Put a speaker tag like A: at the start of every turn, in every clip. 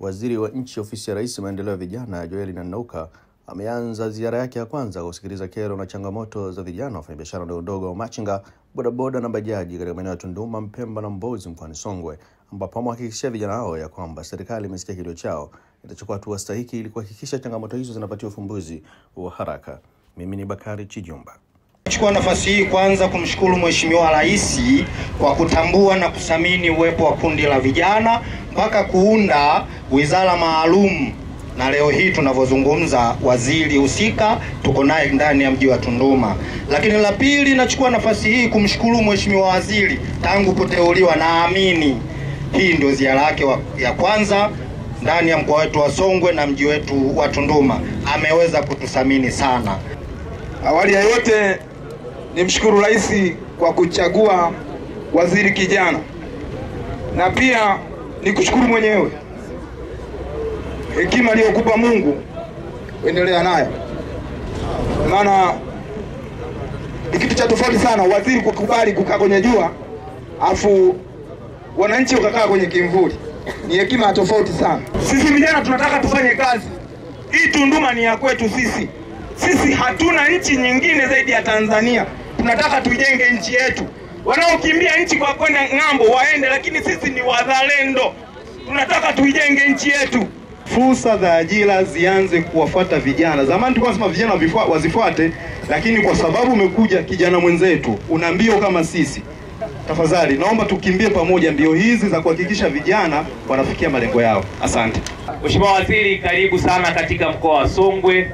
A: Waziri wa Nchi Ofisi ya Rais Maendeleo ya Vijana Joel Nanauka ameanza ziara yake ya kwanza kusikiliza kero na changamoto za vijana wafanyabiashara ndogo wa machinga, bodaboda na bajaji katika maeneo ya Tunduma, Mpemba na Mbozi mkoani Songwe, ambapo amehakikishia vijana hao ya kwamba serikali imesikia kilio chao, itachukua hatua stahiki ili kuhakikisha changamoto hizo zinapatiwa ufumbuzi wa haraka. Mimi ni Bakari Chijumba.
B: Chukua nafasi hii kwanza kumshukuru Mheshimiwa Rais kwa kutambua na kuthamini uwepo wa kundi la vijana mpaka kuunda wizara maalum, na leo hii tunavyozungumza waziri husika tuko naye ndani ya mji wa Tunduma. Lakini la pili, nachukua nafasi hii kumshukuru Mheshimiwa Waziri tangu kuteuliwa, naamini hii ndio ziara yake ya kwanza ndani ya mkoa wetu wa Songwe na mji wetu wa Tunduma. Ameweza kututhamini sana.
C: Awali ya yote nimshukuru Rais kwa kuchagua waziri kijana, na pia nikushukuru mwenyewe hekima aliyokupa Mungu, endelea nayo, maana ni kitu cha tofauti sana waziri kukubali kukaa kwenye jua afu wananchi wakakaa kwenye kimvuli. Ni hekima tofauti sana. Sisi vijana tunataka tufanye kazi. Hii Tunduma ni ya kwetu sisi. Sisi hatuna nchi nyingine zaidi ya Tanzania. Tunataka tuijenge nchi yetu. Wanaokimbia nchi kwa kwenda ng'ambo waende, lakini sisi ni wazalendo. Tunataka tuijenge nchi yetu.
B: Fursa za ajira zianze kuwafuata vijana. Zamani tulikuwa tunasema vijana wazifuate, lakini kwa sababu umekuja kijana mwenzetu, una mbio kama sisi, tafadhali naomba tukimbie pamoja mbio hizi za kuhakikisha vijana wanafikia malengo yao. Asante.
D: Mheshimiwa Waziri, karibu sana katika mkoa wa Songwe,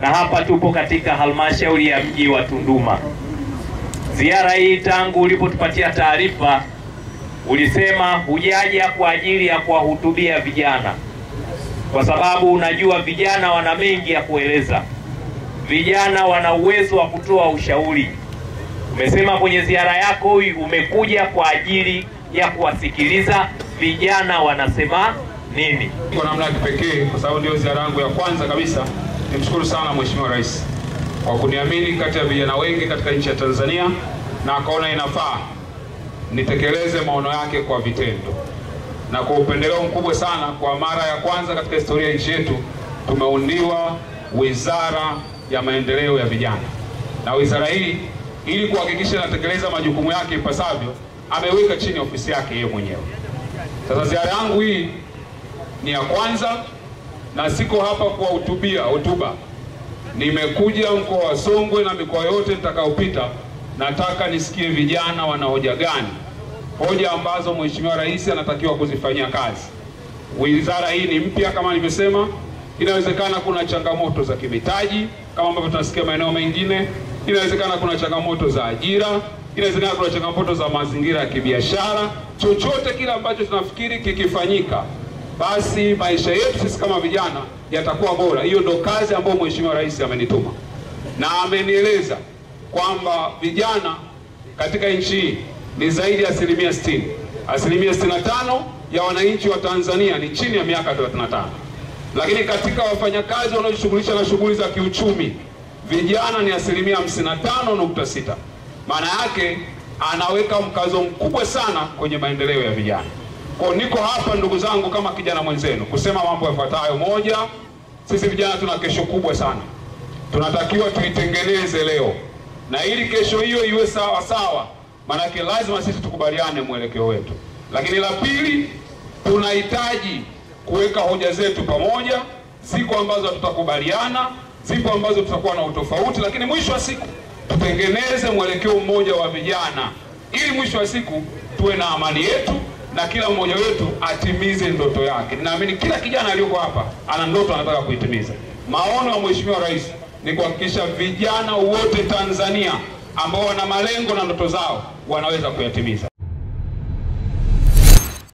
D: na hapa tupo katika halmashauri ya mji wa Tunduma. Ziara hii tangu ulipotupatia taarifa ulisema hujaja kwa ajili ya kuwahutubia vijana, kwa sababu unajua vijana wana mengi ya kueleza. Vijana wana uwezo wa kutoa ushauri. Umesema kwenye ziara yako hii umekuja kwa ajili ya kuwasikiliza vijana wanasema nini.
E: Kwa namna ya kipekee, kwa sababu ndio ziara yangu ya kwanza kabisa, nimshukuru sana Mheshimiwa Rais kwa kuniamini kati ya vijana wengi katika nchi ya Tanzania, na akaona inafaa nitekeleze maono yake kwa vitendo. Na kwa upendeleo mkubwa sana, kwa mara ya kwanza katika historia ya nchi yetu tumeundiwa Wizara ya Maendeleo ya Vijana. Na wizara hii, ili kuhakikisha inatekeleza majukumu yake ipasavyo, ameweka chini ofisi yake yeye mwenyewe. Sasa ziara yangu hii ni ya kwanza, na siko hapa kwa hotuba. Nimekuja mkoa wa Songwe na mikoa yote nitakayopita, nataka nisikie vijana wana hoja gani, hoja ambazo Mheshimiwa Rais anatakiwa kuzifanyia kazi. Wizara hii ni mpya kama nilivyosema, inawezekana kuna changamoto za kimitaji kama ambavyo tunasikia maeneo mengine, inawezekana kuna changamoto za ajira, inawezekana kuna changamoto za mazingira ya kibiashara. Chochote kile ambacho tunafikiri kikifanyika, basi maisha yetu sisi kama vijana yatakuwa bora. Hiyo ndo kazi ambayo Mheshimiwa Rais amenituma, na amenieleza kwamba vijana katika nchi hii ni zaidi ya 60%. 65% ya wananchi wa Tanzania ni chini ya miaka 35. Lakini katika wafanyakazi wanaojishughulisha na shughuli za kiuchumi, vijana ni 55.6. Maana yake anaweka mkazo mkubwa sana kwenye maendeleo ya vijana. Kwa niko hapa ndugu zangu kama kijana mwenzenu kusema mambo yafuatayo. Moja, sisi vijana tuna kesho kubwa sana. Tunatakiwa tuitengeneze leo. Na ili kesho hiyo iwe sawa sawa, maana yake lazima sisi tukubaliane mwelekeo wetu. Lakini la pili, tunahitaji kuweka hoja zetu pamoja. Ziko ambazo tutakubaliana, zipo ambazo tutakuwa na utofauti, lakini mwisho wa siku tutengeneze mwelekeo mmoja wa vijana, ili mwisho wa siku tuwe na amani yetu na kila mmoja wetu atimize ndoto yake. Ninaamini kila kijana aliyoko hapa ana ndoto anataka kuitimiza. Maono ya Mheshimiwa Rais ni kuhakikisha vijana wote Tanzania ambao wana malengo na ndoto zao wanaweza kuyatimiza.